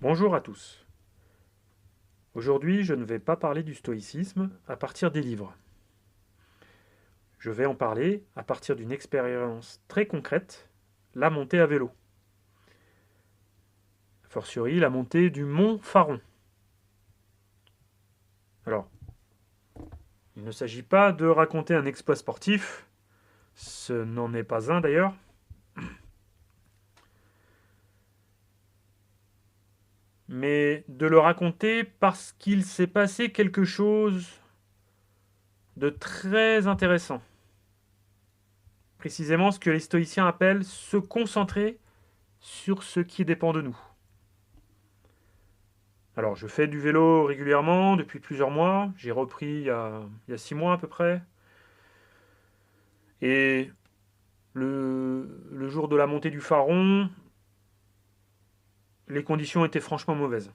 Bonjour à tous. Aujourd'hui, je ne vais pas parler du stoïcisme à partir des livres. Je vais en parler à partir d'une expérience très concrète, la montée à vélo. A fortiori, la montée du mont Faron. Alors, il ne s'agit pas de raconter un exploit sportif, ce n'en est pas un d'ailleurs, mais de le raconter parce qu'il s'est passé quelque chose de très intéressant. Précisément ce que les stoïciens appellent se concentrer sur ce qui dépend de nous. Alors, je fais du vélo régulièrement depuis plusieurs mois. J'ai repris il y a 6 mois à peu près. Et le jour de la montée du Faron, les conditions étaient franchement mauvaises.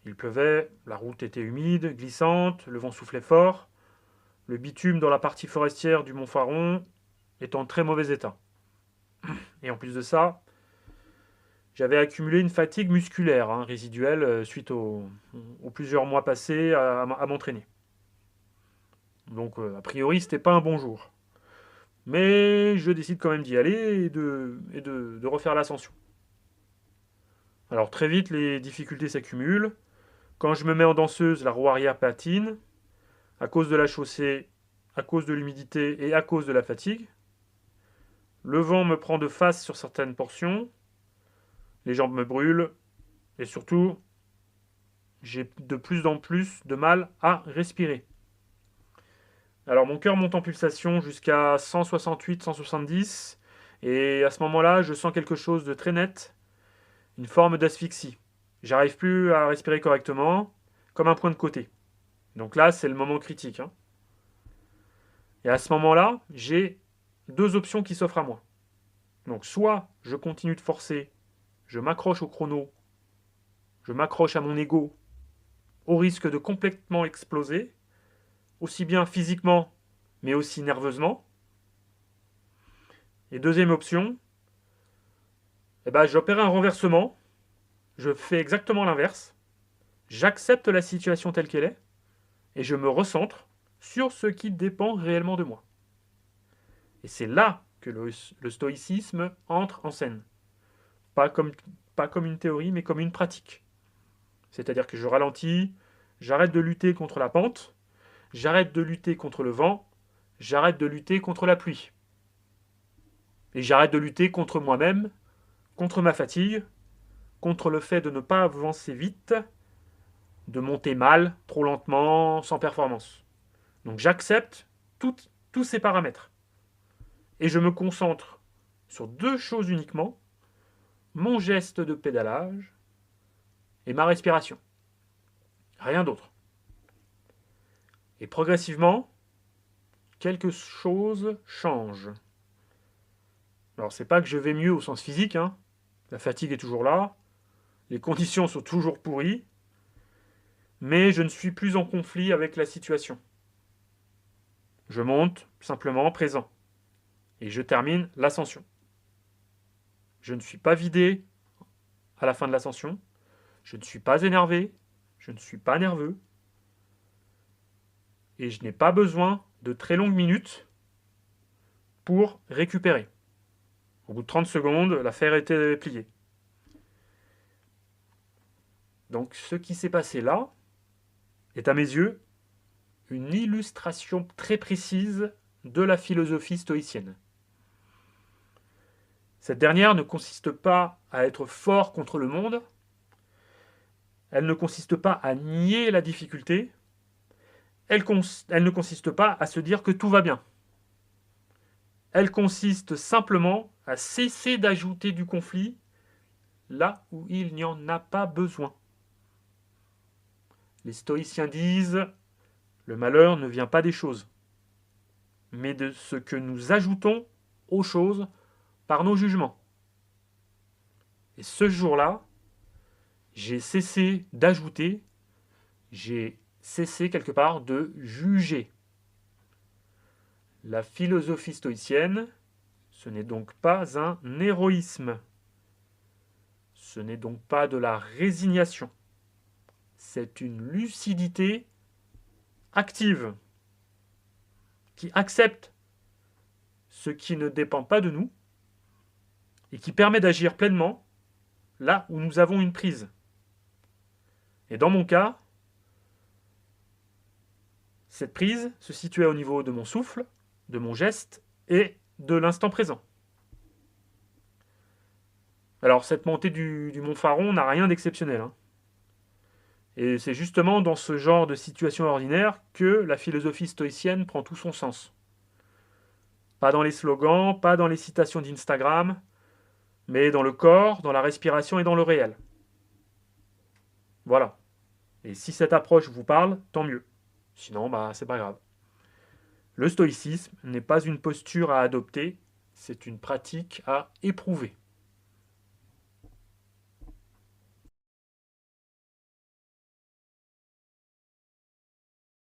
Il pleuvait, la route était humide, glissante, le vent soufflait fort. Le bitume dans la partie forestière du mont Faron est en très mauvais état. Et en plus de ça, j'avais accumulé une fatigue musculaire résiduelle suite aux plusieurs mois passés à m'entraîner. Donc, a priori, c'était pas un bon jour. Mais je décide quand même d'y aller et de refaire l'ascension. Alors très vite, les difficultés s'accumulent. Quand je me mets en danseuse, la roue arrière patine, à cause de la chaussée, à cause de l'humidité et à cause de la fatigue. Le vent me prend de face sur certaines portions, les jambes me brûlent, et surtout, j'ai de plus en plus de mal à respirer. Alors mon cœur monte en pulsation jusqu'à 168, 170, et à ce moment-là, je sens quelque chose de très net, une forme d'asphyxie. J'arrive plus à respirer correctement, comme un point de côté. Donc là, c'est le moment critique. Et à ce moment-là, j'ai deux options qui s'offrent à moi. Donc soit je continue de forcer, je m'accroche au chrono, je m'accroche à mon ego, au risque de complètement exploser, aussi bien physiquement, mais aussi nerveusement. Et deuxième option, j'opère un renversement, je fais exactement l'inverse, j'accepte la situation telle qu'elle est, et je me recentre sur ce qui dépend réellement de moi. Et c'est là que le stoïcisme entre en scène. Pas comme, pas comme une théorie, mais comme une pratique. C'est-à-dire que je ralentis, j'arrête de lutter contre la pente, j'arrête de lutter contre le vent, j'arrête de lutter contre la pluie. Et j'arrête de lutter contre moi-même, contre ma fatigue, contre le fait de ne pas avancer vite, de monter mal, trop lentement, sans performance. Donc j'accepte tous ces paramètres. Et je me concentre sur deux choses uniquement, mon geste de pédalage et ma respiration. Rien d'autre. Et progressivement, quelque chose change. Alors c'est pas que je vais mieux au sens physique, la fatigue est toujours là, les conditions sont toujours pourries, mais je ne suis plus en conflit avec la situation. Je monte simplement présent et je termine l'ascension. Je ne suis pas vidé à la fin de l'ascension, je ne suis pas énervé, je ne suis pas nerveux, et je n'ai pas besoin de très longues minutes pour récupérer. Au bout de 30 secondes, l'affaire était pliée. Donc ce qui s'est passé là est à mes yeux une illustration très précise de la philosophie stoïcienne. Cette dernière ne consiste pas à être fort contre le monde, elle ne consiste pas à nier la difficulté, elle ne consiste pas à se dire que tout va bien. Elle consiste simplement à cesser d'ajouter du conflit là où il n'y en a pas besoin. Les stoïciens disent le malheur ne vient pas des choses, mais de ce que nous ajoutons aux choses par nos jugements. Et ce jour-là, j'ai cessé d'ajouter, j'ai cessé quelque part de juger. La philosophie stoïcienne, ce n'est donc pas un héroïsme. Ce n'est donc pas de la résignation. C'est une lucidité active qui accepte ce qui ne dépend pas de nous et qui permet d'agir pleinement là où nous avons une prise. Et dans mon cas, cette prise se situait au niveau de mon souffle, de mon geste et de l'instant présent. Alors, cette montée du mont Faron n'a rien d'exceptionnel, hein. Et c'est justement dans ce genre de situation ordinaire que la philosophie stoïcienne prend tout son sens. Pas dans les slogans, pas dans les citations d'Instagram, mais dans le corps, dans la respiration et dans le réel. Voilà. Et si cette approche vous parle, tant mieux. Sinon, c'est pas grave. Le stoïcisme n'est pas une posture à adopter, c'est une pratique à éprouver.